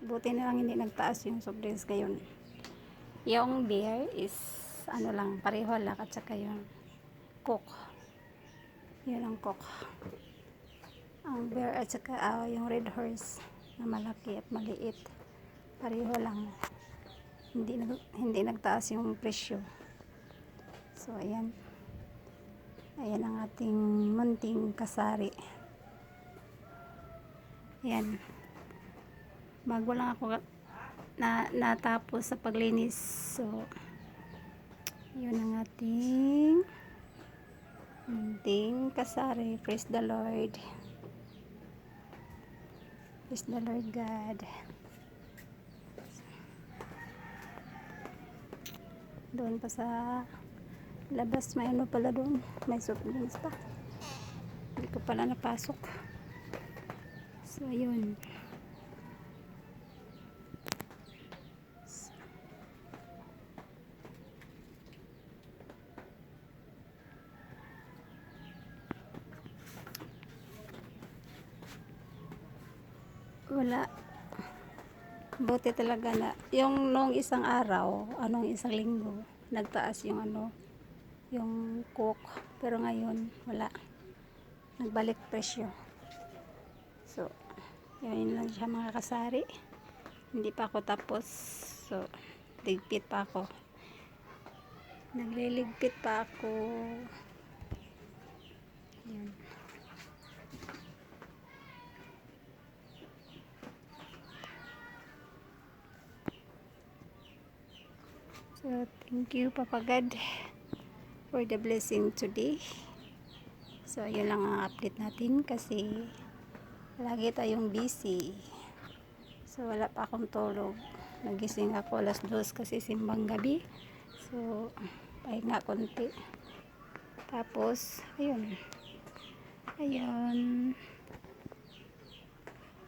Buti na lang hindi nagtaas yung soft drinks ngayon. Yung beer is ano lang, pareho lang, at saka yung Coke. Yun ang Coke. Ang beer at saka yung Red Horse na malaki at maliit. Pareho lang. Hindi nagtaas yung presyo. So ayan. Ayan ang ating munting kasari. Ayan. Bago lang ako natapos sa paglinis. So yun ang ating munting kasari. Praise the Lord. Praise the Lord God. Doon pa sa labas may ano pala doon, may soft drinks pa, hindi ko pala napasok. So yun, wala, buti talaga na yung nung isang araw, anong isang linggo nagtaas yung ano, yung Coke, pero ngayon wala, nagbalik presyo. So yun lang siya mga kasari. Hindi pa ako tapos, so ligpit pa ako, nagliligpit pa ako. Yan. So thank you Papa God for the blessing today. So yun lang ang update natin kasi lagi tayong busy. So wala pa akong tulog. Nagising ako 2:00 kasi simbang gabi. So pahinga konti. Tapos ayun.